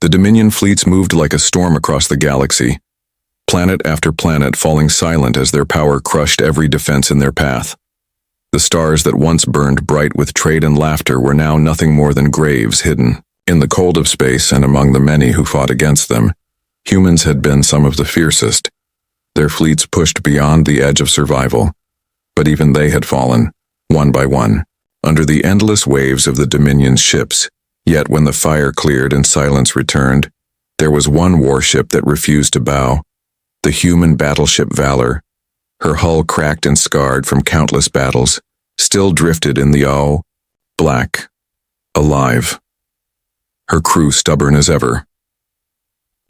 The Dominion fleets moved like a storm across the galaxy, planet after planet falling silent as their power crushed every defense in their path. The stars that once burned bright with trade and laughter were now nothing more than graves hidden. In the cold of space and among the many who fought against them, humans had been some of the fiercest. Their fleets pushed beyond the edge of survival, but even they had fallen, one by one, under the endless waves of the Dominion's ships. Yet when the fire cleared and silence returned, there was one warship that refused to bow, the human battleship Valor. Her hull cracked and scarred from countless battles, still drifted in the black, alive. Her crew stubborn as ever.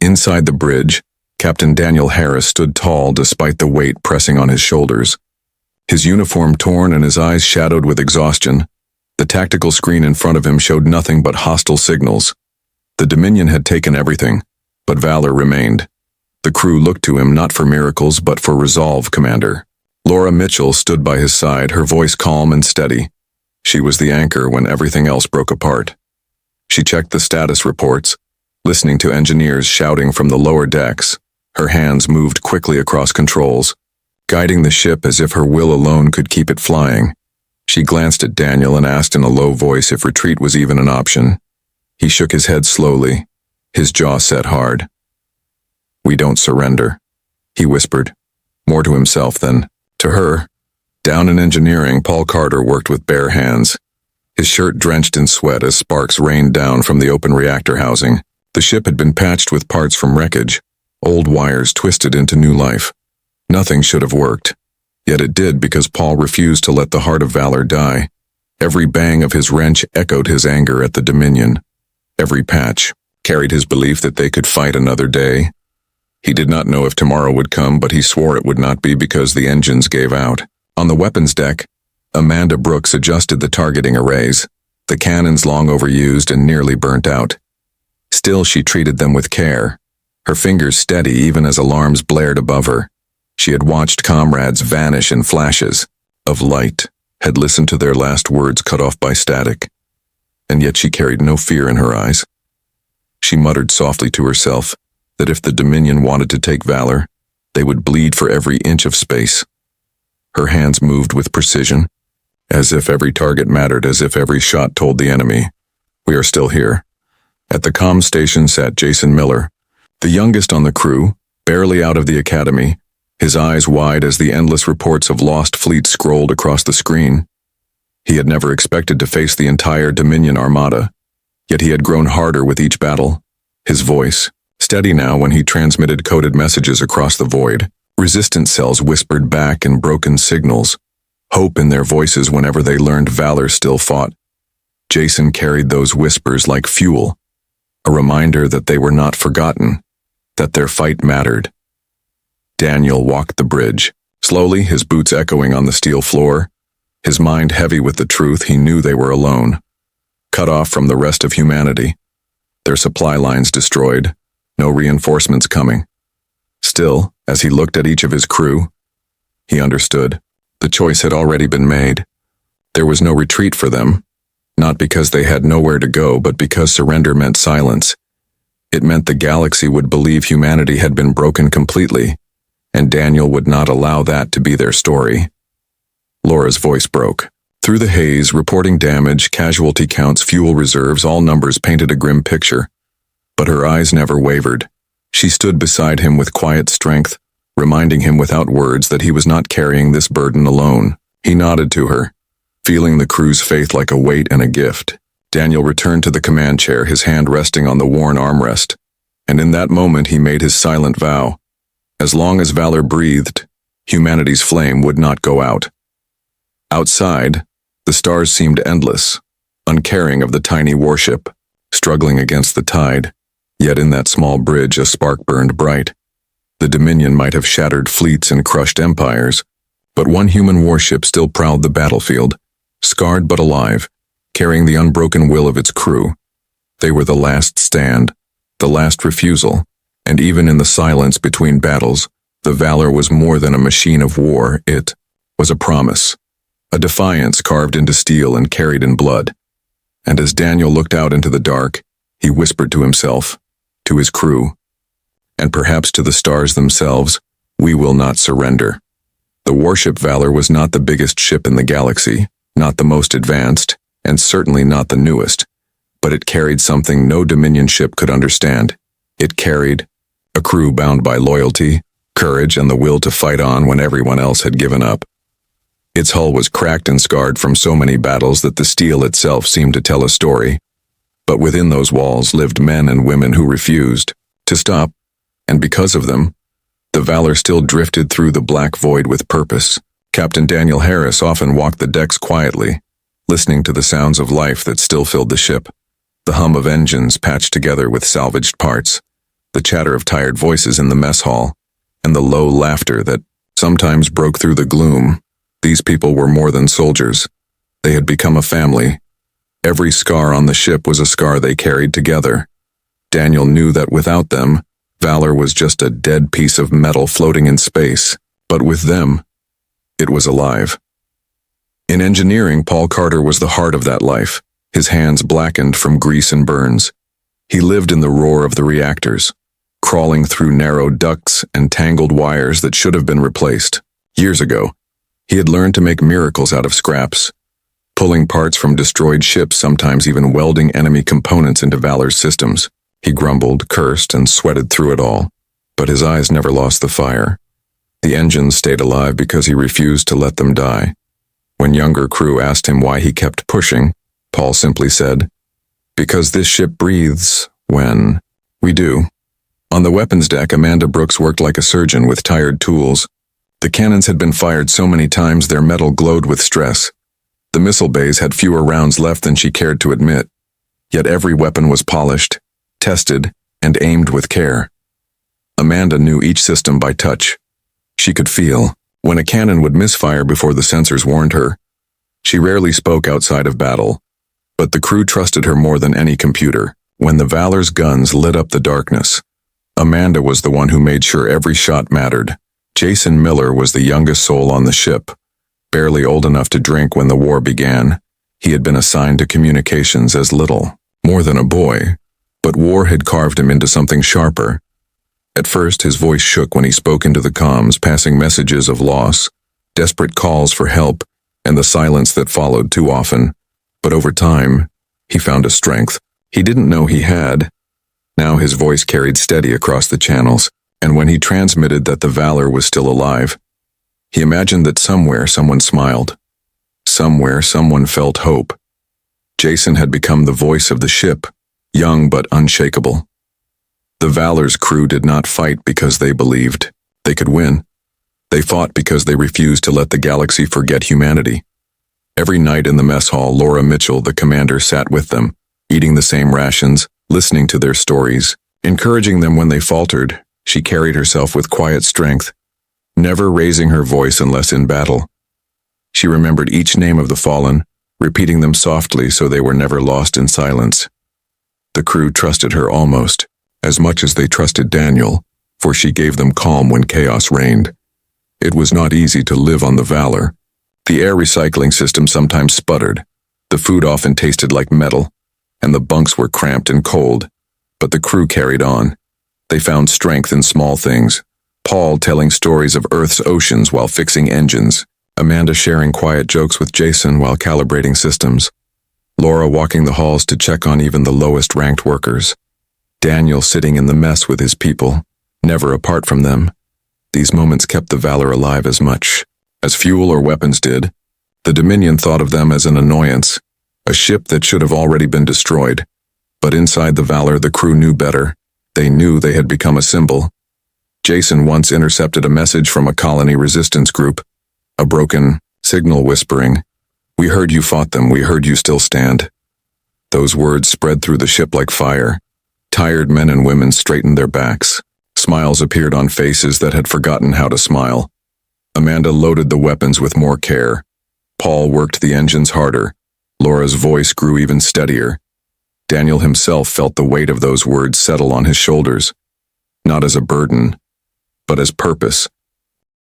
Inside the bridge, Captain Daniel Harris stood tall despite the weight pressing on his shoulders. His uniform torn and his eyes shadowed with exhaustion, the tactical screen in front of him showed nothing but hostile signals. The Dominion had taken everything, but Valor remained. The crew looked to him not for miracles but for resolve, Commander. Laura Mitchell stood by his side, her voice calm and steady. She was the anchor when everything else broke apart. She checked the status reports, listening to engineers shouting from the lower decks. Her hands moved quickly across controls, guiding the ship as if her will alone could keep it flying. She glanced at Daniel and asked in a low voice if retreat was even an option. He shook his head slowly, his jaw set hard. "We don't surrender," he whispered, more to himself than to her. Down in engineering, Paul Carter worked with bare hands, his shirt drenched in sweat as sparks rained down from the open reactor housing. The ship had been patched with parts from wreckage, old wires twisted into new life. Nothing should have worked, yet it did because Paul refused to let the heart of Valor die. Every bang of his wrench echoed his anger at the Dominion. Every patch carried his belief that they could fight another day. He did not know if tomorrow would come, but he swore it would not be because the engines gave out. On the weapons deck, Amanda Brooks adjusted the targeting arrays, the cannons long overused and nearly burnt out. Still, she treated them with care, her fingers steady even as alarms blared above her. She had watched comrades vanish in flashes of light, had listened to their last words cut off by static, and yet she carried no fear in her eyes. She muttered softly to herself that if the Dominion wanted to take Valor, they would bleed for every inch of space. Her hands moved with precision, as if every target mattered, as if every shot told the enemy, "We are still here." At the comm station sat Jason Miller, the youngest on the crew, barely out of the academy, his eyes wide as the endless reports of lost fleets scrolled across the screen. He had never expected to face the entire Dominion armada, yet he had grown harder with each battle. His voice, steady now when he transmitted coded messages across the void. Resistance cells whispered back in broken signals, hope in their voices whenever they learned Valor still fought. Jason carried those whispers like fuel, a reminder that they were not forgotten, that their fight mattered. Daniel walked the bridge, slowly, his boots echoing on the steel floor, his mind heavy with the truth he knew they were alone, cut off from the rest of humanity, their supply lines destroyed, no reinforcements coming. Still, as he looked at each of his crew, he understood. The choice had already been made. There was no retreat for them, not because they had nowhere to go, but because surrender meant silence. It meant the galaxy would believe humanity had been broken completely, and Daniel would not allow that to be their story. Laura's voice broke. Through the haze, reporting damage, casualty counts, fuel reserves, all numbers painted a grim picture. But her eyes never wavered. She stood beside him with quiet strength, reminding him without words that he was not carrying this burden alone. He nodded to her, feeling the crew's faith like a weight and a gift. Daniel returned to the command chair, his hand resting on the worn armrest, and in that moment he made his silent vow. As long as Valor breathed, humanity's flame would not go out. Outside, the stars seemed endless, uncaring of the tiny warship, struggling against the tide. Yet in that small bridge a spark burned bright. The Dominion might have shattered fleets and crushed empires, but one human warship still prowled the battlefield, scarred but alive, carrying the unbroken will of its crew. They were the last stand, the last refusal, and even in the silence between battles, the Valor was more than a machine of war. It was a promise, a defiance carved into steel and carried in blood. And as Daniel looked out into the dark, he whispered to himself, to his crew, and perhaps to the stars themselves, "We will not surrender." The warship Valor was not the biggest ship in the galaxy, not the most advanced, and certainly not the newest, but it carried something no Dominion ship could understand. It carried a crew bound by loyalty, courage, and the will to fight on when everyone else had given up. Its hull was cracked and scarred from so many battles that the steel itself seemed to tell a story. But within those walls lived men and women who refused to stop, and because of them, the Valor still drifted through the black void with purpose. Captain Daniel Harris often walked the decks quietly, listening to the sounds of life that still filled the ship, the hum of engines patched together with salvaged parts, the chatter of tired voices in the mess hall, and the low laughter that sometimes broke through the gloom. These people were more than soldiers. They had become a family. Every scar on the ship was a scar they carried together. Daniel knew that without them, Valor was just a dead piece of metal floating in space, but with them, it was alive. In engineering, Paul Carter was the heart of that life, his hands blackened from grease and burns. He lived in the roar of the reactors, crawling through narrow ducts and tangled wires that should have been replaced. Years ago, he had learned to make miracles out of scraps, pulling parts from destroyed ships, sometimes even welding enemy components into Valor's systems. He grumbled, cursed, and sweated through it all, but his eyes never lost the fire. The engines stayed alive because he refused to let them die. When younger crew asked him why he kept pushing, Paul simply said, "Because this ship breathes when we do." On the weapons deck, Amanda Brooks worked like a surgeon with tired tools. The cannons had been fired so many times their metal glowed with stress. The missile bays had fewer rounds left than she cared to admit. Yet every weapon was polished, tested, and aimed with care. Amanda knew each system by touch. She could feel when a cannon would misfire before the sensors warned her. She rarely spoke outside of battle, but the crew trusted her more than any computer. When the Valor's guns lit up the darkness, Amanda was the one who made sure every shot mattered. Jason Miller was the youngest soul on the ship. Barely old enough to drink when the war began, he had been assigned to communications as little more than a boy, but war had carved him into something sharper. At first, his voice shook when he spoke into the comms, passing messages of loss, desperate calls for help, and the silence that followed too often. But over time, he found a strength he didn't know he had. Now his voice carried steady across the channels, and when he transmitted that the Valor was still alive, he imagined that somewhere someone smiled. Somewhere someone felt hope. Jason had become the voice of the ship, young but unshakable. The Valor's crew did not fight because they believed they could win. They fought because they refused to let the galaxy forget humanity. Every night in the mess hall, Laura Mitchell, the commander, sat with them, eating the same rations, listening to their stories, encouraging them when they faltered. She carried herself with quiet strength, never raising her voice unless in battle. She remembered each name of the fallen, repeating them softly so they were never lost in silence. The crew trusted her almost as much as they trusted Daniel, for she gave them calm when chaos reigned. It was not easy to live on the Valor. The air recycling system sometimes sputtered, the food often tasted like metal, and the bunks were cramped and cold, but the crew carried on. They found strength in small things, Paul telling stories of Earth's oceans while fixing engines, Amanda sharing quiet jokes with Jason while calibrating systems, Laura walking the halls to check on even the lowest ranked workers, Daniel sitting in the mess with his people, never apart from them. These moments kept the Valor alive as much as fuel or weapons did. The Dominion thought of them as an annoyance, a ship that should have already been destroyed. But inside the Valor, the crew knew better. They knew they had become a symbol. Jason once intercepted a message from a colony resistance group, a broken signal whispering, "We heard you fought them, we heard you still stand." Those words spread through the ship like fire. Tired men and women straightened their backs. Smiles appeared on faces that had forgotten how to smile. Amanda loaded the weapons with more care. Paul worked the engines harder. Laura's voice grew even steadier. Daniel himself felt the weight of those words settle on his shoulders, not as a burden, but as purpose.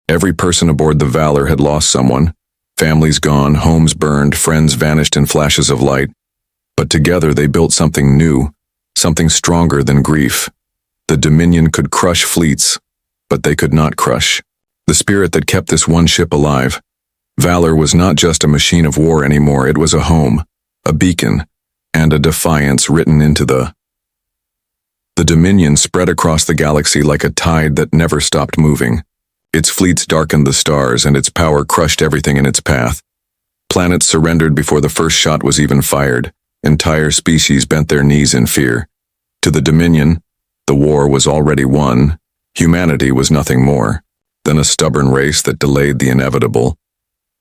Every person aboard the Valor had lost someone. Families gone, homes burned, friends vanished in flashes of light. But together they built something new, something stronger than grief. The Dominion could crush fleets, but they could not crush the spirit that kept this one ship alive. Valor was not just a machine of war anymore, it was a home, a beacon, and a defiance written into the Dominion spread across the galaxy like a tide that never stopped moving. Its fleets darkened the stars, and its power crushed everything in its path. Planets surrendered before the first shot was even fired. Entire species bent their knees in fear. To the Dominion, the war was already won. Humanity was nothing more than a stubborn race that delayed the inevitable.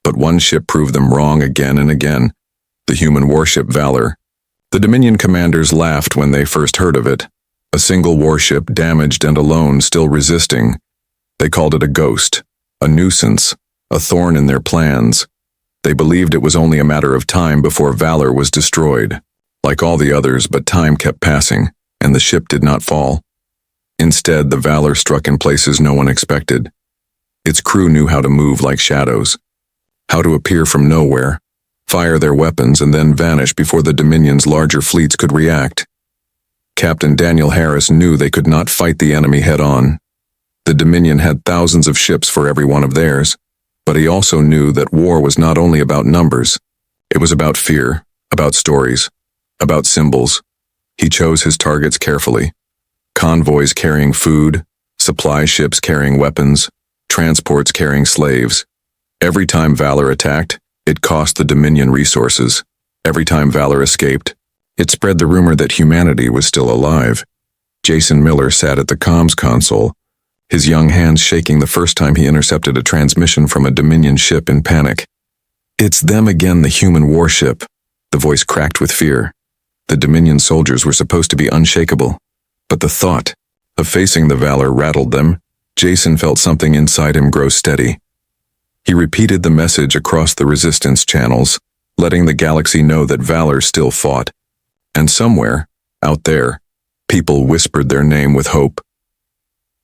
But one ship proved them wrong again and again, the human warship Valor. The Dominion commanders laughed when they first heard of it. A single warship, damaged and alone, still resisting. They called it a ghost, a nuisance, a thorn in their plans. They believed it was only a matter of time before Valor was destroyed. Like all the others, but time kept passing, and the ship did not fall. Instead, the Valor struck in places no one expected. Its crew knew how to move like shadows, how to appear from nowhere, fire their weapons, and then vanish before the Dominion's larger fleets could react. Captain Daniel Harris knew they could not fight the enemy head-on. The Dominion had thousands of ships for every one of theirs, but he also knew that war was not only about numbers. It was about fear, about stories, about symbols. He chose his targets carefully. Convoys carrying food, supply ships carrying weapons, transports carrying slaves. Every time Valor attacked, it cost the Dominion resources. Every time Valor escaped, it spread the rumor that humanity was still alive. Jason Miller sat at the comms console, his young hands shaking the first time he intercepted a transmission from a Dominion ship in panic. "It's them again, the human warship." The voice cracked with fear. The Dominion soldiers were supposed to be unshakable, but the thought of facing the Valor rattled them. Jason felt something inside him grow steady. He repeated the message across the resistance channels, letting the galaxy know that Valor still fought. And somewhere, out there, people whispered their name with hope.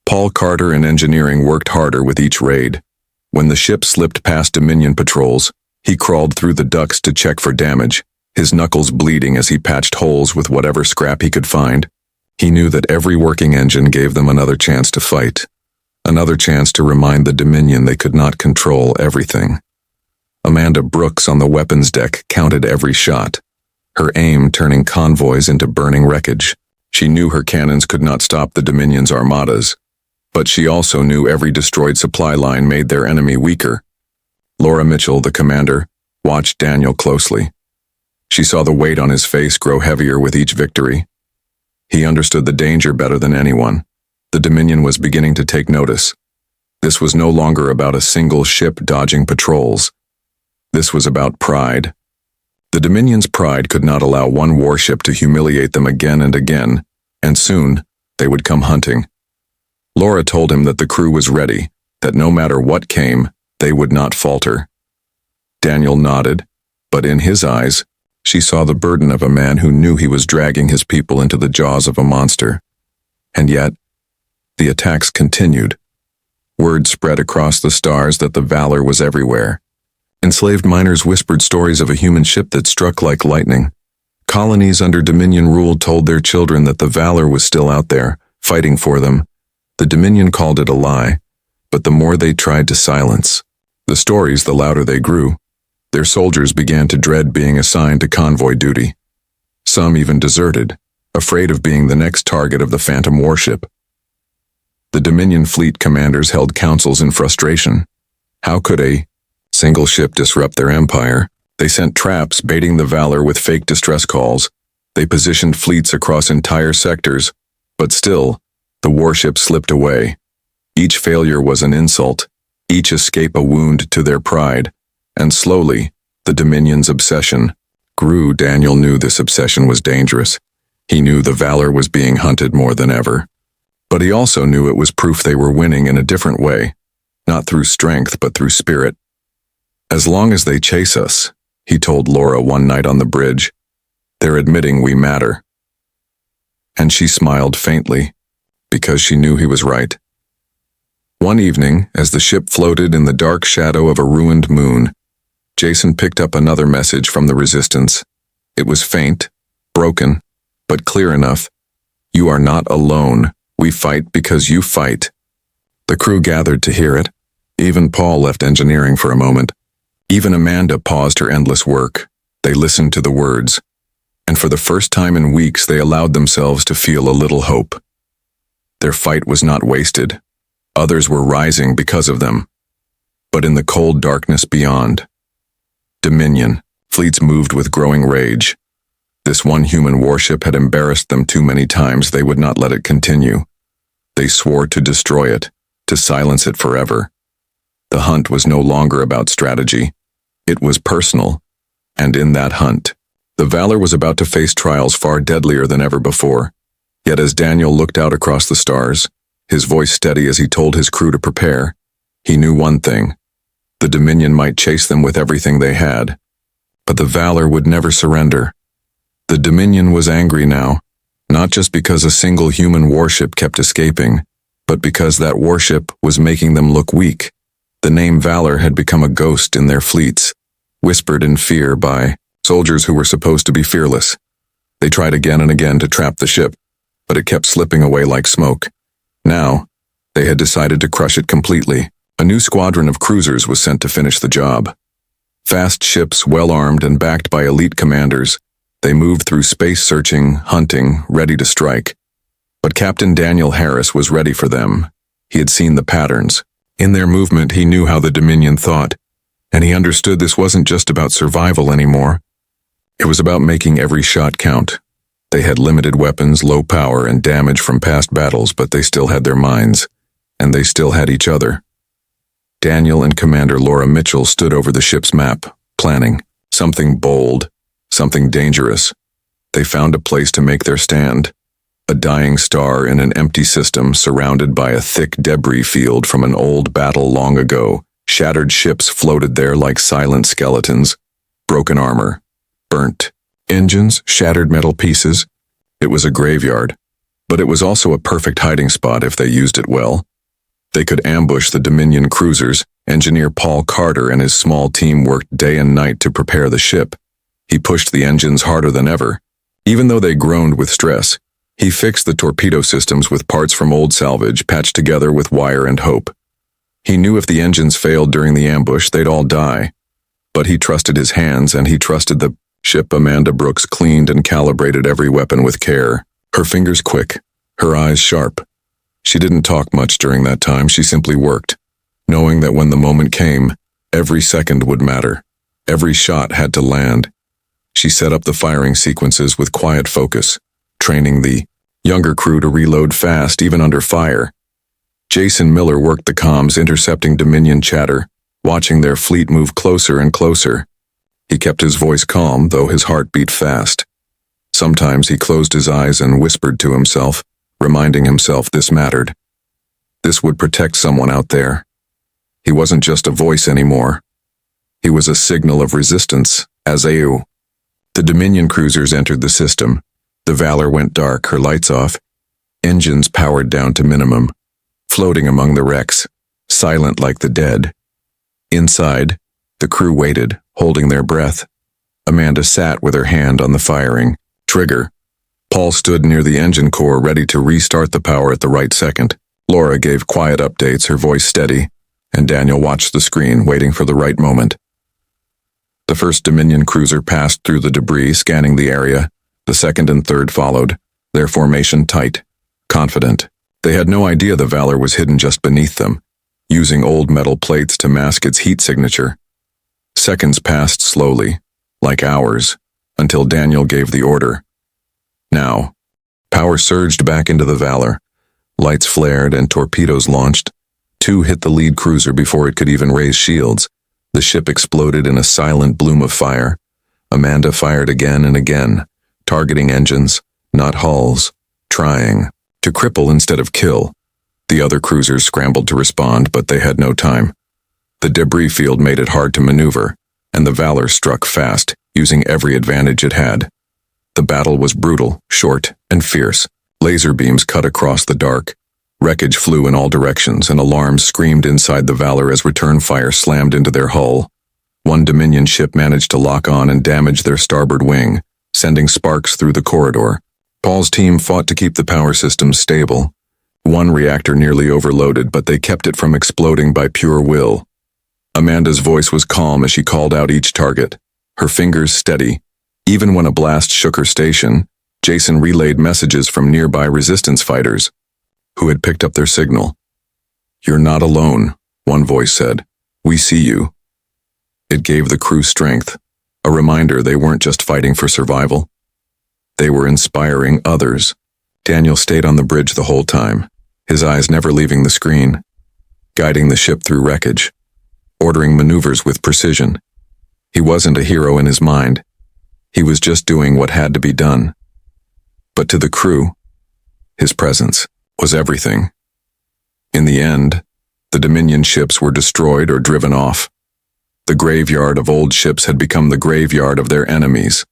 Paul Carter in engineering worked harder with each raid. When the ship slipped past Dominion patrols, he crawled through the ducts to check for damage, his knuckles bleeding as he patched holes with whatever scrap he could find. He knew that every working engine gave them another chance to fight, another chance to remind the Dominion they could not control everything. Amanda Brooks on the weapons deck counted every shot, her aim turning convoys into burning wreckage. She knew her cannons could not stop the Dominion's armadas, but she also knew every destroyed supply line made their enemy weaker. Laura Mitchell, the commander, watched Daniel closely. She saw the weight on his face grow heavier with each victory. He understood the danger better than anyone. The Dominion was beginning to take notice. This was no longer about a single ship dodging patrols. This was about pride. The Dominion's pride could not allow one warship to humiliate them again and again, and soon they would come hunting. Laura told him that the crew was ready, that no matter what came, they would not falter. Daniel nodded, but in his eyes, she saw the burden of a man who knew he was dragging his people into the jaws of a monster. And yet, the attacks continued. Word spread across the stars that the Valor was everywhere. Enslaved miners whispered stories of a human ship that struck like lightning. Colonies under Dominion rule told their children that the Valor was still out there, fighting for them. The Dominion called it a lie, but the more they tried to silence the stories, the louder they grew. Their soldiers began to dread being assigned to convoy duty. Some even deserted, afraid of being the next target of the Phantom warship. The Dominion fleet commanders held councils in frustration. How could a single ship disrupt their empire? They sent traps baiting the Valor with fake distress calls. They positioned fleets across entire sectors, but still, the warship slipped away. Each failure was an insult, each escape a wound to their pride, and slowly, the Dominion's obsession grew. Daniel knew this obsession was dangerous. He knew the Valor was being hunted more than ever. But he also knew it was proof they were winning in a different way, not through strength but through spirit. "As long as they chase us," he told Laura one night on the bridge, "they're admitting we matter." And she smiled faintly, because she knew he was right. One evening, as the ship floated in the dark shadow of a ruined moon, Jason picked up another message from the Resistance. It was faint, broken, but clear enough. "You are not alone. We fight because you fight." The crew gathered to hear it. Even Paul left engineering for a moment. Even Amanda paused her endless work. They listened to the words. And for the first time in weeks, they allowed themselves to feel a little hope. Their fight was not wasted. Others were rising because of them. But in the cold darkness beyond, Dominion, fleets moved with growing rage. This one human warship had embarrassed them too many times. They would not let it continue. They swore to destroy it, to silence it forever. The hunt was no longer about strategy. It was personal. And in that hunt, the Valor was about to face trials far deadlier than ever before. Yet as Daniel looked out across the stars, his voice steady as he told his crew to prepare, he knew one thing. The Dominion might chase them with everything they had, but the Valor would never surrender. The Dominion was angry now, not just because a single human warship kept escaping, but because that warship was making them look weak. The name Valor had become a ghost in their fleets, whispered in fear by soldiers who were supposed to be fearless. They tried again and again to trap the ship, but it kept slipping away like smoke. Now, they had decided to crush it completely. A new squadron of cruisers was sent to finish the job. Fast ships, well-armed and backed by elite commanders, they moved through space searching, hunting, ready to strike. But Captain Daniel Harris was ready for them. He had seen the patterns. In their movement, he knew how the Dominion thought, and he understood this wasn't just about survival anymore. It was about making every shot count. They had limited weapons, low power, and damage from past battles, but they still had their minds, and they still had each other. Daniel and Commander Laura Mitchell stood over the ship's map, planning something bold, something dangerous. They found a place to make their stand. A dying star in an empty system surrounded by a thick debris field from an old battle long ago. Shattered ships floated there like silent skeletons. Broken armor. Burnt engines, shattered metal pieces. It was a graveyard, but it was also a perfect hiding spot if they used it well. They could ambush the Dominion cruisers. Engineer Paul Carter and his small team worked day and night to prepare the ship. He pushed the engines harder than ever. Even though they groaned with stress, he fixed the torpedo systems with parts from old salvage patched together with wire and hope. He knew if the engines failed during the ambush, they'd all die. But he trusted his hands, and he trusted the ship. Amanda Brooks cleaned and calibrated every weapon with care, her fingers quick, her eyes sharp. She didn't talk much during that time. She simply worked, knowing that when the moment came, every second would matter. Every shot had to land. She set up the firing sequences with quiet focus, training the younger crew to reload fast, even under fire. Jason Miller worked the comms, intercepting Dominion chatter, watching their fleet move closer and closer. He kept his voice calm, though his heart beat fast. Sometimes he closed his eyes and whispered to himself, reminding himself this mattered. This would protect someone out there. He wasn't just a voice anymore. He was a signal of resistance, as AU. The Dominion cruisers entered the system. The Valor went dark, her lights off, engines powered down to minimum, floating among the wrecks, silent like the dead. Inside, the crew waited, holding their breath. Amanda sat with her hand on the firing trigger. Paul stood near the engine core, ready to restart the power at the right second. Laura gave quiet updates, her voice steady, and Daniel watched the screen, waiting for the right moment. The first Dominion cruiser passed through the debris, scanning the area. The second and third followed, their formation tight, confident. They had no idea the Valor was hidden just beneath them, using old metal plates to mask its heat signature. Seconds passed slowly, like hours, until Daniel gave the order. Now, power surged back into the Valor. Lights flared and torpedoes launched. Two hit the lead cruiser before it could even raise shields. The ship exploded in a silent bloom of fire. Amanda fired again and again, targeting engines, not hulls, trying to cripple instead of kill. The other cruisers scrambled to respond, but they had no time. The debris field made it hard to maneuver, and the Valor struck fast, using every advantage it had. The battle was brutal, short, and fierce. Laser beams cut across the dark. Wreckage flew in all directions, and alarms screamed inside the Valor as return fire slammed into their hull. One Dominion ship managed to lock on and damage their starboard wing, sending sparks through the corridor. Paul's team fought to keep the power systems stable. One reactor nearly overloaded, but they kept it from exploding by pure will. Amanda's voice was calm as she called out each target, her fingers steady. Even when a blast shook her station, Jason relayed messages from nearby resistance fighters, who had picked up their signal. "You're not alone," one voice said. "We see you." It gave the crew strength, a reminder they weren't just fighting for survival. They were inspiring others. Daniel stayed on the bridge the whole time, his eyes never leaving the screen, guiding the ship through wreckage, ordering maneuvers with precision. He wasn't a hero in his mind. He was just doing what had to be done. But to the crew, his presence was everything. In the end, the Dominion ships were destroyed or driven off. The graveyard of old ships had become the graveyard of their enemies.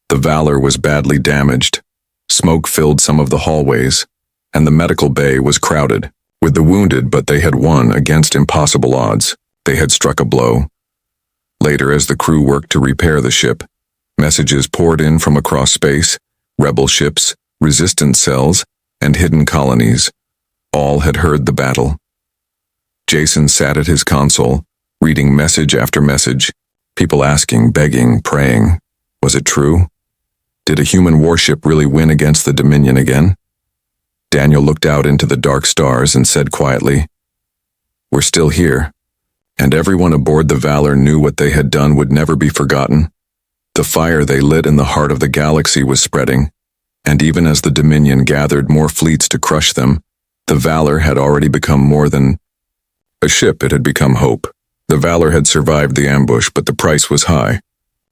The Valor was badly damaged. Smoke filled some of the hallways, and the medical bay was crowded with the wounded, but they had won against impossible odds. They had struck a blow. Later, as the crew worked to repair the ship, messages poured in from across space, rebel ships, resistance cells, and hidden colonies. All had heard the battle. Jason sat at his console, reading message after message, people asking, begging, praying. Was it true? Did a human warship really win against the Dominion again? Daniel looked out into the dark stars and said quietly, "We're still here." And everyone aboard the Valor knew what they had done would never be forgotten. The fire they lit in the heart of the galaxy was spreading, and even as the Dominion gathered more fleets to crush them, the Valor had already become more than a ship. It had become hope. The Valor had survived the ambush, but the price was high.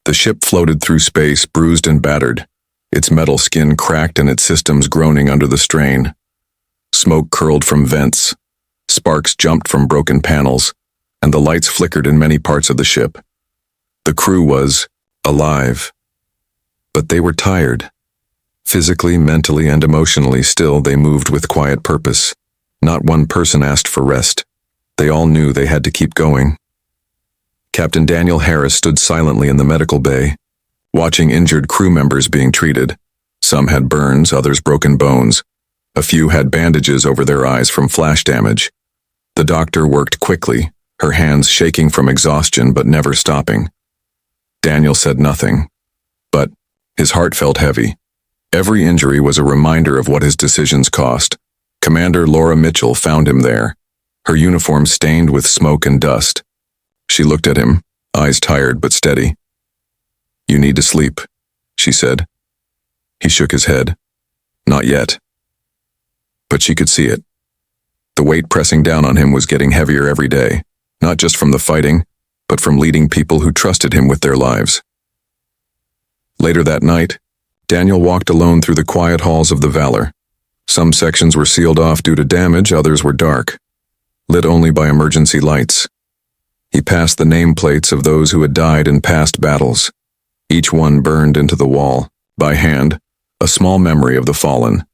The ship floated through space, bruised and battered, its metal skin cracked and its systems groaning under the strain. Smoke curled from vents, sparks jumped from broken panels, and the lights flickered in many parts of the ship. The crew was alive, but they were tired. Physically, mentally, and emotionally. Still, they moved with quiet purpose. Not one person asked for rest. They all knew they had to keep going. Captain Daniel Harris stood silently in the medical bay, watching injured crew members being treated. Some had burns, others broken bones. A few had bandages over their eyes from flash damage. The doctor worked quickly, her hands shaking from exhaustion but never stopping. Daniel said nothing, but his heart felt heavy. Every injury was a reminder of what his decisions cost. Commander Laura Mitchell found him there, her uniform stained with smoke and dust. She looked at him, eyes tired but steady. "You need to sleep," she said. He shook his head. "Not yet." But she could see it. The weight pressing down on him was getting heavier every day, not just from the fighting, but from leading people who trusted him with their lives. Later that night, Daniel walked alone through the quiet halls of the Valor. Some sections were sealed off due to damage, others were dark, lit only by emergency lights. He passed the nameplates of those who had died in past battles. Each one burned into the wall, by hand, a small memory of the fallen.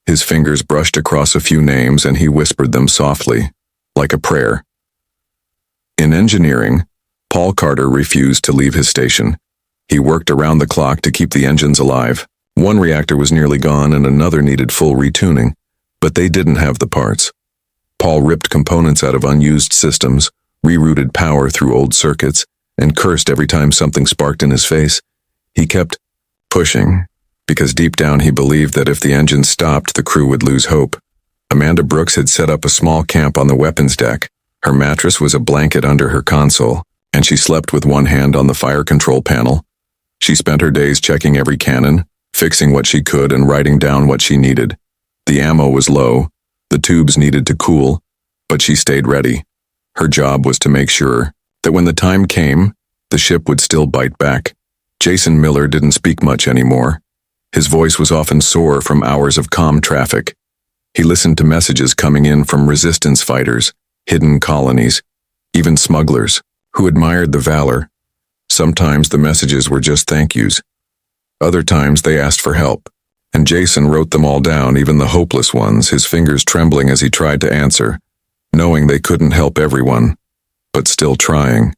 His fingers brushed across a few names and he whispered them softly, like a prayer. In engineering, Paul Carter refused to leave his station. He worked around the clock to keep the engines alive. One reactor was nearly gone and another needed full retuning, but they didn't have the parts. Paul ripped components out of unused systems, rerouted power through old circuits, and cursed every time something sparked in his face. He kept pushing, because deep down he believed that if the engine stopped, the crew would lose hope. Amanda Brooks had set up a small camp on the weapons deck. Her mattress was a blanket under her console, and she slept with one hand on the fire control panel. She spent her days checking every cannon, fixing what she could and writing down what she needed. The ammo was low, the tubes needed to cool, but she stayed ready. Her job was to make sure that when the time came, the ship would still bite back. Jason Miller didn't speak much anymore. His voice was often sore from hours of comm traffic. He listened to messages coming in from resistance fighters, hidden colonies, even smugglers, who admired the Valor. Sometimes the messages were just thank yous. Other times they asked for help, and Jason wrote them all down, even the hopeless ones, his fingers trembling as he tried to answer, knowing they couldn't help everyone, but still trying.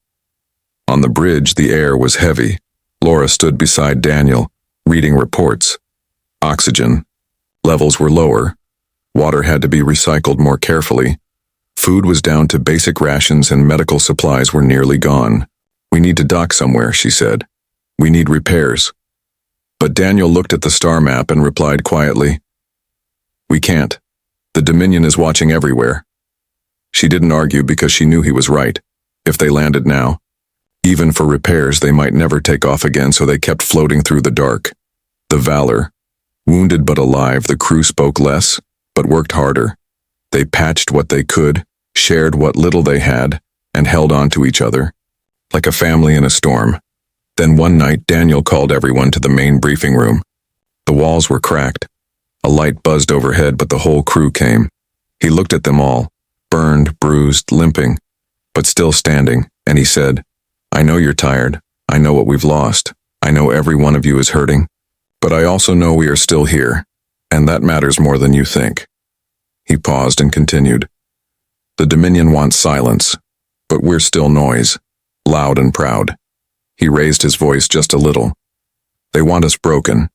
On the bridge, the air was heavy. Laura stood beside Daniel, reading reports. Oxygen levels were lower. Water had to be recycled more carefully. Food was down to basic rations and medical supplies were nearly gone. "We need to dock somewhere," she said. "We need repairs." But Daniel looked at the star map and replied quietly, "We can't. The Dominion is watching everywhere." She didn't argue because she knew he was right. If they landed now, even for repairs, they might never take off again, so they kept floating through the dark. The Valor. Wounded but alive, the crew spoke less, but worked harder. They patched what they could, shared what little they had, and held on to each other, like a family in a storm. Then one night, Daniel called everyone to the main briefing room. The walls were cracked. A light buzzed overhead, but the whole crew came. He looked at them all, burned, bruised, limping, but still standing, and he said, "I know you're tired. I know what we've lost. I know every one of you is hurting. But I also know we are still here, and that matters more than you think." He paused and continued, "The Dominion wants silence, but we're still noise, loud and proud." He raised his voice just a little. "They want us broken.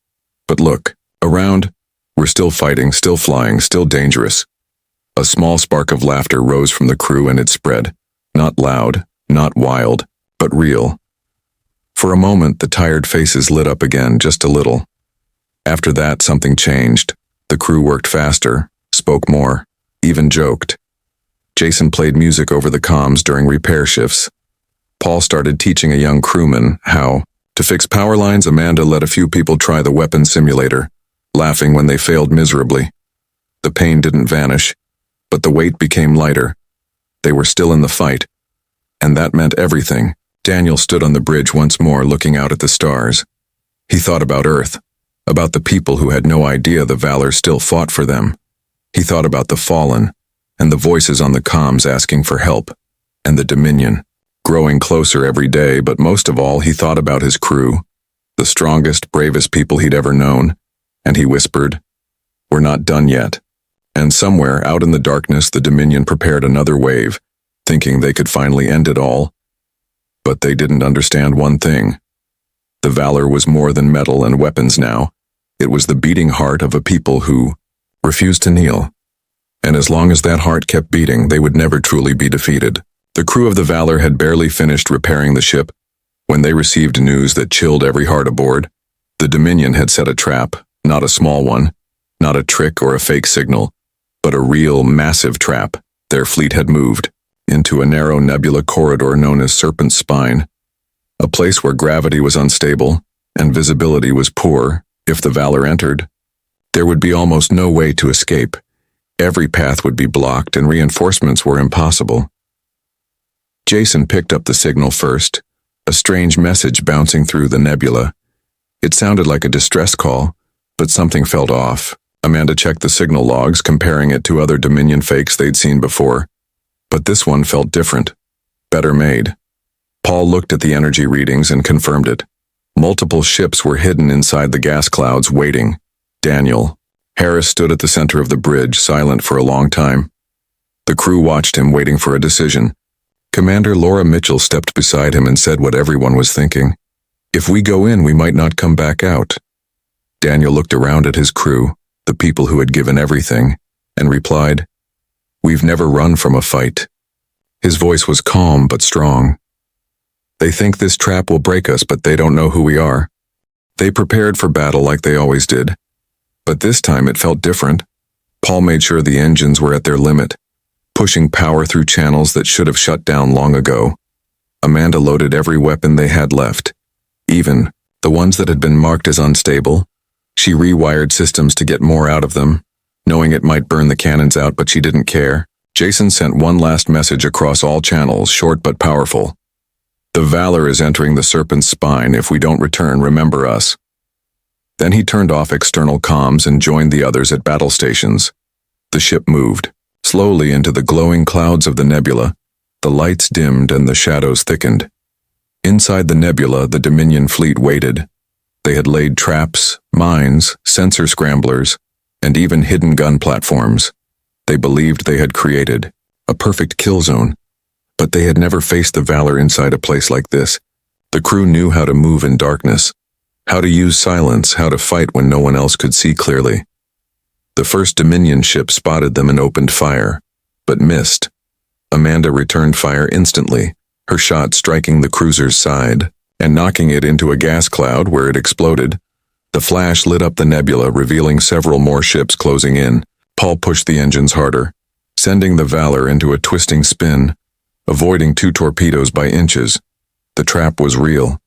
But look, around, we're still fighting, still flying, still dangerous." A small spark of laughter rose from the crew and it spread. Not loud, not wild, but real. For a moment, the tired faces lit up again, just a little. After that, something changed. The crew worked faster, spoke more, even joked. Jason played music over the comms during repair shifts. Paul started teaching a young crewman how to fix power lines. Amanda let a few people try the weapon simulator, laughing when they failed miserably. The pain didn't vanish, but the weight became lighter. They were still in the fight, and that meant everything. Daniel stood on the bridge once more, looking out at the stars. He thought about Earth, about the people who had no idea the Valor still fought for them. He thought about the fallen, and the voices on the comms asking for help, and the Dominion, growing closer every day, but most of all, he thought about his crew, the strongest, bravest people he'd ever known, and he whispered, "We're not done yet." And somewhere out in the darkness, the Dominion prepared another wave, thinking they could finally end it all. But they didn't understand one thing. The Valor was more than metal and weapons now. It was the beating heart of a people who refused to kneel. And as long as that heart kept beating, they would never truly be defeated. The crew of the Valor had barely finished repairing the ship when they received news that chilled every heart aboard. The Dominion had set a trap, not a small one, not a trick or a fake signal, but a real, massive trap. Their fleet had moved into a narrow nebula corridor known as Serpent's Spine, a place where gravity was unstable and visibility was poor. If the Valor entered, there would be almost no way to escape. Every path would be blocked and reinforcements were impossible. Jason picked up the signal first, a strange message bouncing through the nebula. It sounded like a distress call, but something felt off. Amanda checked the signal logs, comparing it to other Dominion fakes they'd seen before. But this one felt different, better made. Paul looked at the energy readings and confirmed it. Multiple ships were hidden inside the gas clouds, waiting. Daniel. Harris stood at the center of the bridge, silent for a long time. The crew watched him, waiting for a decision. Commander Laura Mitchell stepped beside him and said what everyone was thinking. "If we go in, we might not come back out." Daniel looked around at his crew, the people who had given everything, and replied, "We've never run from a fight." His voice was calm but strong. "They think this trap will break us, but they don't know who we are. They prepared for battle like they always did. But this time it felt different." Paul made sure the engines were at their limit, pushing power through channels that should have shut down long ago. Amanda loaded every weapon they had left, even the ones that had been marked as unstable. She rewired systems to get more out of them, knowing it might burn the cannons out, but she didn't care. Jason sent one last message across all channels, short but powerful. "The Valor is entering the Serpent's Spine. If we don't return, remember us." Then he turned off external comms and joined the others at battle stations. The ship moved slowly into the glowing clouds of the nebula. The lights dimmed and the shadows thickened. Inside the nebula, the Dominion fleet waited. They had laid traps, mines, sensor scramblers, and even hidden gun platforms. They believed they had created a perfect kill zone, but they had never faced the Valor inside a place like this. The crew knew how to move in darkness, how to use silence, how to fight when no one else could see clearly. The first Dominion ship spotted them and opened fire, but missed. Amanda returned fire instantly, her shot striking the cruiser's side and knocking it into a gas cloud where it exploded. The flash lit up the nebula, revealing several more ships closing in. Paul pushed the engines harder, sending the Valor into a twisting spin, avoiding 2 torpedoes by inches. The trap was real.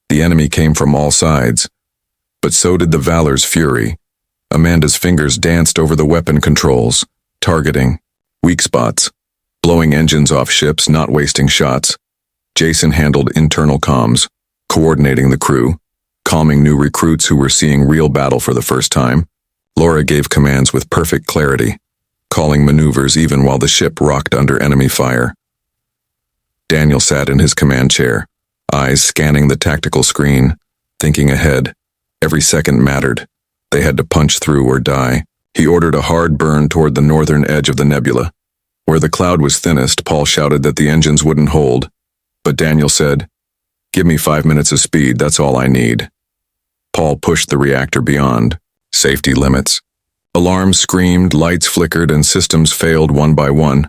The enemy came from all sides, but so did the Valor's fury. Amanda's fingers danced over the weapon controls, targeting weak spots, blowing engines off ships, not wasting shots. Jason handled internal comms, coordinating the crew, calming new recruits who were seeing real battle for the first time. Laura gave commands with perfect clarity, calling maneuvers even while the ship rocked under enemy fire. Daniel sat in his command chair, eyes scanning the tactical screen, thinking ahead. Every second mattered. They had to punch through or die. He ordered a hard burn toward the northern edge of the nebula. Where the cloud was thinnest, Paul shouted that the engines wouldn't hold, but Daniel said, "Give me 5 minutes of speed, that's all I need." Paul pushed the reactor beyond safety limits. Alarms screamed, lights flickered, and systems failed one by one.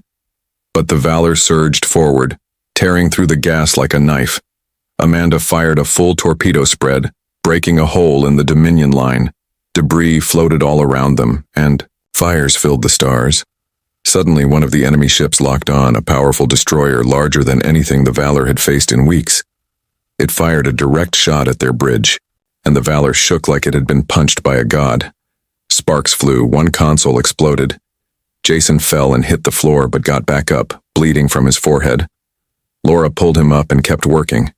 But the Valor surged forward, tearing through the gas like a knife. Amanda fired a full torpedo spread, breaking a hole in the Dominion line. Debris floated all around them, and fires filled the stars. Suddenly, one of the enemy ships locked on, a powerful destroyer larger than anything the Valor had faced in weeks. It fired a direct shot at their bridge, and the Valor shook like it had been punched by a god. Sparks flew, one console exploded. Jason fell and hit the floor but got back up, bleeding from his forehead. Laura pulled him up and kept working.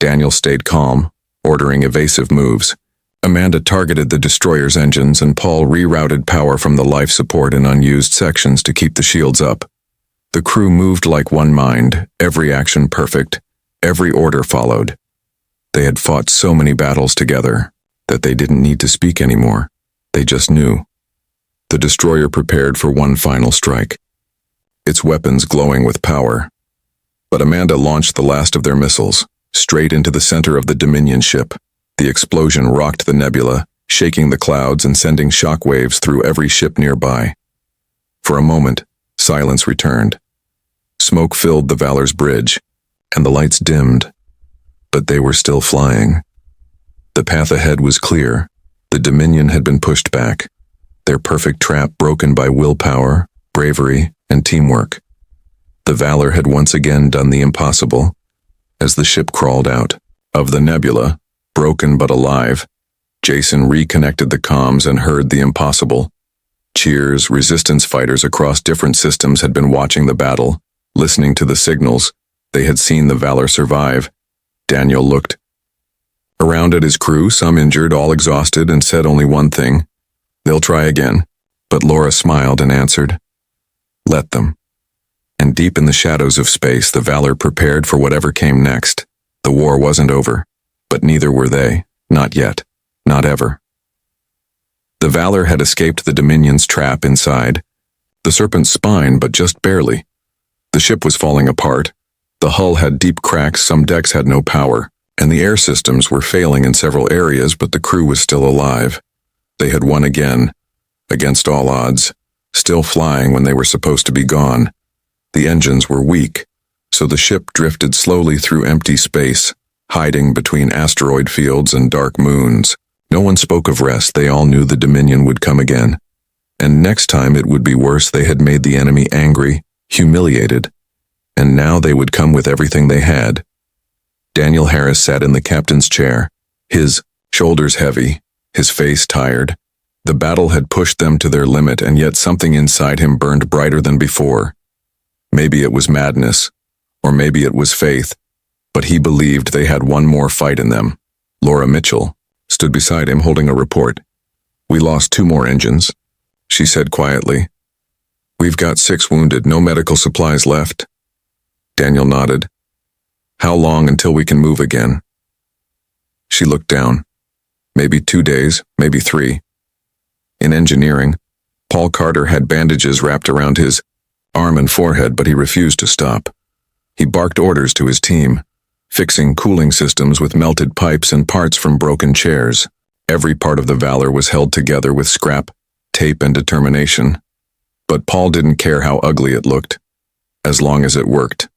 Daniel stayed calm, ordering evasive moves. Amanda targeted the destroyer's engines, and Paul rerouted power from the life support and unused sections to keep the shields up. The crew moved like one mind, every action perfect, every order followed. They had fought so many battles together that they didn't need to speak anymore. They just knew. The destroyer prepared for one final strike, its weapons glowing with power. But Amanda launched the last of their missiles, straight into the center of the Dominion ship. The explosion rocked the nebula, shaking the clouds and sending shockwaves through every ship nearby. For a moment, silence returned. Smoke filled the Valor's bridge, and the lights dimmed. But they were still flying. The path ahead was clear. The Dominion had been pushed back, their perfect trap broken by willpower, bravery, and teamwork. The Valor had once again done the impossible. As the ship crawled out of the nebula, broken but alive, Jason reconnected the comms and heard the impossible. Cheers, resistance fighters across different systems had been watching the battle, listening to the signals. They had seen the Valor survive. Daniel looked around at his crew, some injured, all exhausted, and said only one thing: "They'll try again." But Laura smiled and answered, "Let them." And deep in the shadows of space, the Valor prepared for whatever came next. The war wasn't over. But neither were they. Not yet. Not ever. The Valor had escaped the Dominion's trap inside. The Serpent's spine, but just barely. The ship was falling apart. The hull had deep cracks, some decks had no power, and the air systems were failing in several areas, but the crew was still alive. They had won again, against all odds, still flying when they were supposed to be gone. The engines were weak, so the ship drifted slowly through empty space, hiding between asteroid fields and dark moons. No one spoke of rest. They all knew the Dominion would come again. And next time it would be worse. They had made the enemy angry, humiliated, and now they would come with everything they had. Daniel Harris sat in the captain's chair, his shoulders heavy, his face tired. The battle had pushed them to their limit, and yet something inside him burned brighter than before. Maybe it was madness, or maybe it was faith, but he believed they had one more fight in them. Laura Mitchell stood beside him holding a report. "We lost 2 more engines," she said quietly. "We've got 6 wounded, no medical supplies left." Daniel nodded. "How long until we can move again?" She looked down. "Maybe 2 days, maybe 3. In engineering, Paul Carter had bandages wrapped around his arm and forehead, but he refused to stop. He barked orders to his team, fixing cooling systems with melted pipes and parts from broken chairs. Every part of the Valor was held together with scrap tape and determination. But Paul didn't care how ugly it looked, as long as it worked.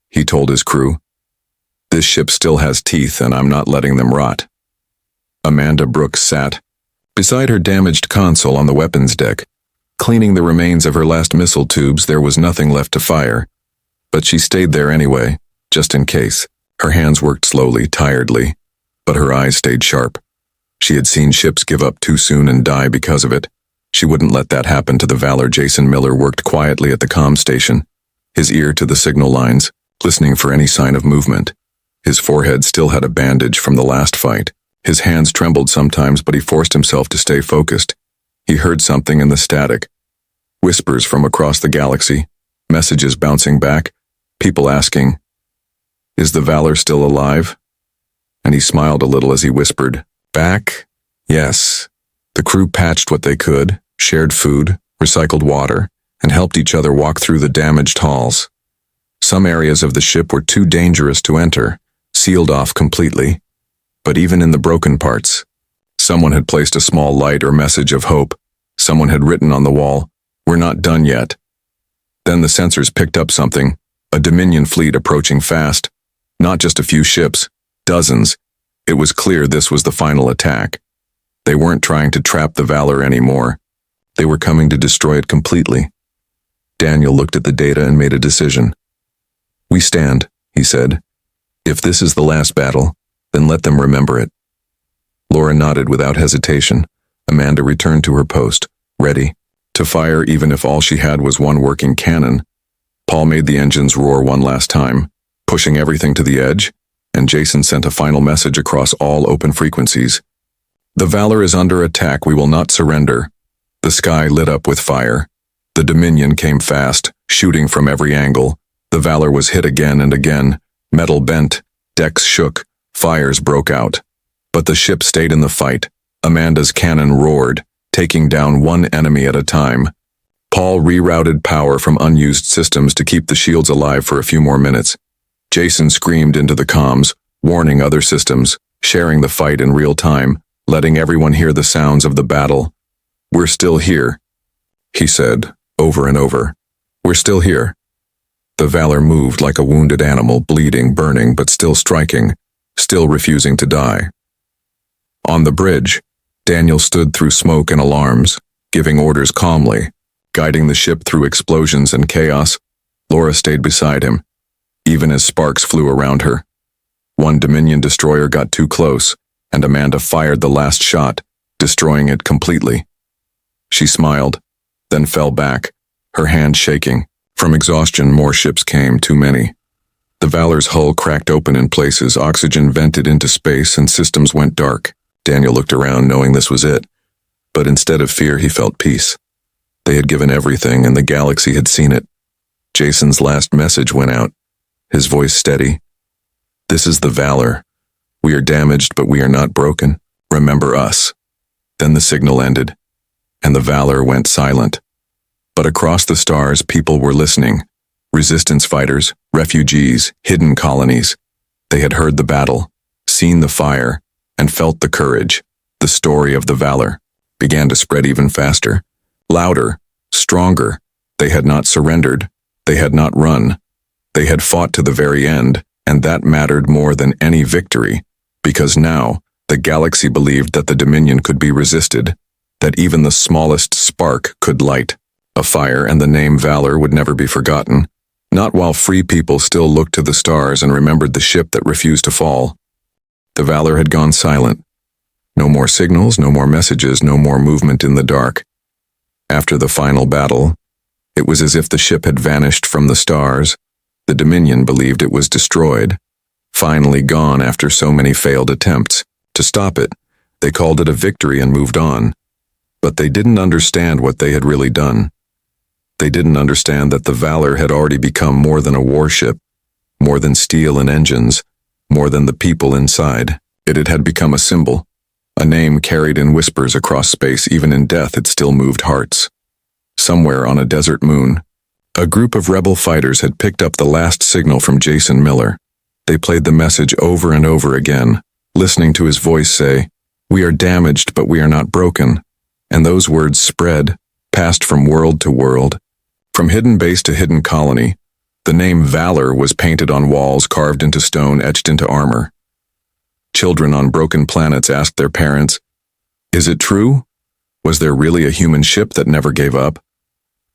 He told his crew, "This ship still has teeth and I'm not letting them rot." Amanda Brooks sat beside her damaged console on the weapons deck, cleaning the remains of her last missile tubes. There was nothing left to fire, but she stayed there anyway, just in case. Her hands worked slowly, tiredly, but her eyes stayed sharp. She had seen ships give up too soon and die because of it. She wouldn't let that happen to the Valor. Jason Miller worked quietly at the comm station, his ear to the signal lines, listening for any sign of movement. His forehead still had a bandage from the last fight. His hands trembled sometimes, but he forced himself to stay focused. He heard something in the static. Whispers from across the galaxy, messages bouncing back, people asking, "Is the Valor still alive?" And he smiled a little as he whispered, "Back? Yes." The crew patched what they could, shared food, recycled water, and helped each other walk through the damaged halls. Some areas of the ship were too dangerous to enter, sealed off completely. But even in the broken parts, someone had placed a small light or message of hope. Someone had written on the wall, "We're not done yet." Then the sensors picked up something, a Dominion fleet approaching fast. Not just a few ships, dozens. It was clear this was the final attack. They weren't trying to trap the Valor anymore. They were coming to destroy it completely. Daniel looked at the data and made a decision. "We stand," he said. "If this is the last battle, then let them remember it." Laura nodded without hesitation. Amanda returned to her post, ready to fire even if all she had was one working cannon. Paul made the engines roar one last time, pushing everything to the edge, and Jason sent a final message across all open frequencies. "The Valor is under attack. We will not surrender." The sky lit up with fire. The Dominion came fast, shooting from every angle. The Valor was hit again and again. Metal bent, decks shook, fires broke out. But the ship stayed in the fight. Amanda's cannon roared, taking down one enemy at a time. Paul rerouted power from unused systems to keep the shields alive for a few more minutes. Jason screamed into the comms, warning other systems, sharing the fight in real time, letting everyone hear the sounds of the battle. "We're still here," he said, over and over. "We're still here." The Valor moved like a wounded animal, bleeding, burning, but still striking, still refusing to die. On the bridge, Daniel stood through smoke and alarms, giving orders calmly, guiding the ship through explosions and chaos. Laura stayed beside him, even as sparks flew around her. One Dominion destroyer got too close, and Amanda fired the last shot, destroying it completely. She smiled, then fell back, her hand shaking. From exhaustion, more ships came, too many. The Valor's hull cracked open in places, oxygen vented into space, and systems went dark. Daniel looked around, knowing this was it. But instead of fear, he felt peace. They had given everything, and the galaxy had seen it. Jason's last message went out, his voice steady. "This is the Valor. We are damaged, but we are not broken. Remember us." Then the signal ended, and the Valor went silent. But across the stars, people were listening. Resistance fighters, refugees, hidden colonies. They had heard the battle, seen the fire, and felt the courage. The story of the Valor began to spread even faster, louder, stronger. They had not surrendered. They had not run. They had fought to the very end, and that mattered more than any victory, because now the galaxy believed that the Dominion could be resisted, that even the smallest spark could light a fire, and the name Valor would never be forgotten, not while free people still looked to the stars and remembered the ship that refused to fall. The Valor had gone silent. No more signals, no more messages, no more movement in the dark. After the final battle, it was as if the ship had vanished from the stars. The Dominion believed it was destroyed, finally gone after so many failed attempts. To stop it, they called it a victory and moved on. But they didn't understand what they had really done. They didn't understand that the Valor had already become more than a warship, more than steel and engines, more than the people inside. It had become a symbol, a name carried in whispers across space. Even in death, it still moved hearts. Somewhere on a desert moon, a group of rebel fighters had picked up the last signal from Jason Miller. They played the message over and over again, listening to his voice say, "We are damaged, but we are not broken. And those words spread, passed from world to world. From hidden base to hidden colony, the name Valor was painted on walls, carved into stone, etched into armor. Children on broken planets asked their parents, "Is it true? Was there really a human ship that never gave up?"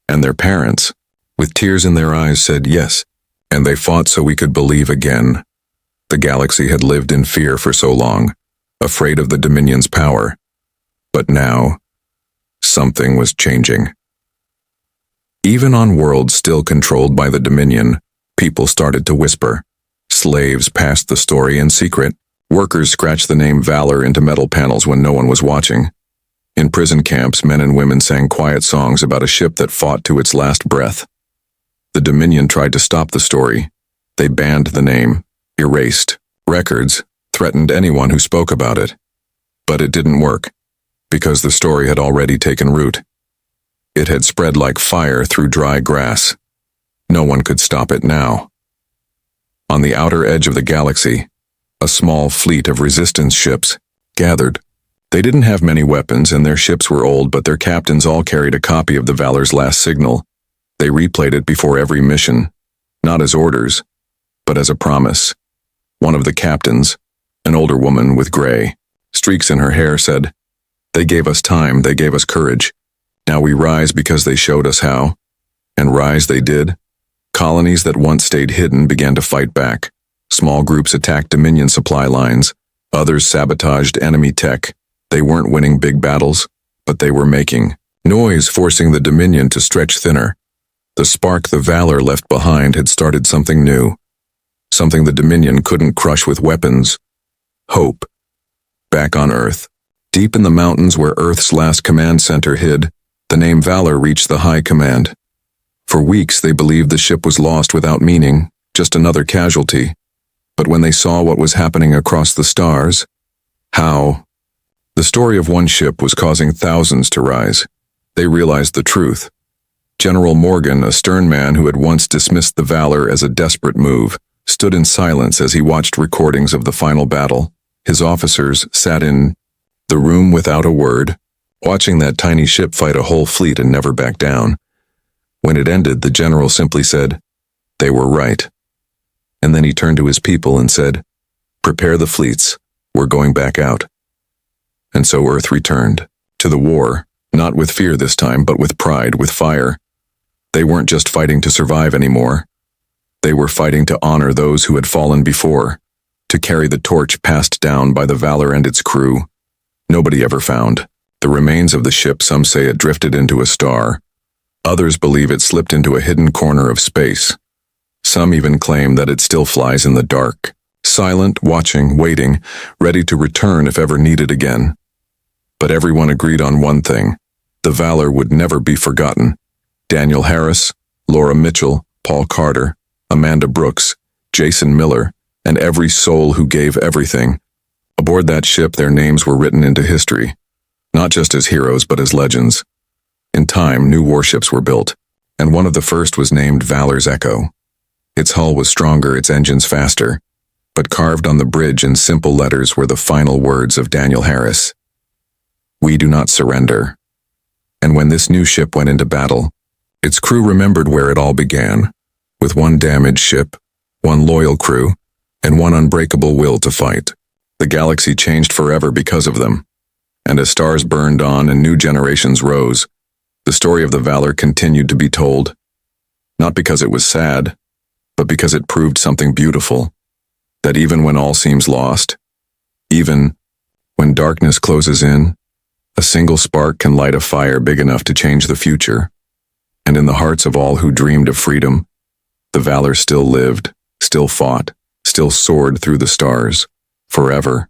And their parents, with tears in their eyes, said yes, and they fought so we could believe again. The galaxy had lived in fear for so long, afraid of the Dominion's power. But now, something was changing. Even on worlds still controlled by the Dominion, people started to whisper. Slaves passed the story in secret. Workers scratched the name Valor into metal panels when no one was watching. In prison camps, men and women sang quiet songs about a ship that fought to its last breath. The Dominion tried to stop the story. They banned the name, erased records, threatened anyone who spoke about it. But it didn't work, because the story had already taken root. It had spread like fire through dry grass. No one could stop it now. On the outer edge of the galaxy, a small fleet of resistance ships gathered. They didn't have many weapons, and their ships were old, but their captains all carried a copy of the Valor's last signal. They replayed it before every mission, not as orders, but as a promise. One of the captains, an older woman with gray streaks in her hair, said, "They gave us time, they gave us courage. Now we rise because they showed us how." And rise they did. Colonies that once stayed hidden began to fight back. Small groups attacked Dominion supply lines. Others sabotaged enemy tech. They weren't winning big battles, but they were making noise, forcing the Dominion to stretch thinner. The spark the Valor left behind had started something new. Something the Dominion couldn't crush with weapons. Hope. Back on Earth, deep in the mountains where Earth's last command center hid, the name Valor reached the High Command. For weeks they believed the ship was lost without meaning, just another casualty. But when they saw what was happening across the stars, how the story of one ship was causing thousands to rise, they realized the truth. General Morgan, a stern man who had once dismissed the Valor as a desperate move, stood in silence as he watched recordings of the final battle. His officers sat in the room without a word, watching that tiny ship fight a whole fleet and never back down. When it ended, the general simply said, "They were right." And then he turned to his people and said, "Prepare the fleets, we're going back out." And so Earth returned to the war, not with fear this time, but with pride, with fire. They weren't just fighting to survive anymore. They were fighting to honor those who had fallen before, to carry the torch passed down by the Valor and its crew. Nobody ever found the remains of the ship. Some say it drifted into a star. Others believe it slipped into a hidden corner of space. Some even claim that it still flies in the dark, silent, watching, waiting, ready to return if ever needed again. But everyone agreed on one thing: the Valor would never be forgotten. Daniel Harris, Laura Mitchell, Paul Carter, Amanda Brooks, Jason Miller, and every soul who gave everything. Aboard that ship, their names were written into history, not just as heroes but as legends. In time, new warships were built, and one of the first was named Valor's Echo. Its hull was stronger, its engines faster, but carved on the bridge in simple letters were the final words of Daniel Harris: "We do not surrender." And when this new ship went into battle, its crew remembered where it all began, with one damaged ship, one loyal crew, and one unbreakable will to fight. The galaxy changed forever because of them. And as stars burned on and new generations rose, the story of the Valor continued to be told, not because it was sad, but because it proved something beautiful, that even when all seems lost, even when darkness closes in, a single spark can light a fire big enough to change the future. And in the hearts of all who dreamed of freedom, the Valor still lived, still fought, still soared through the stars, forever.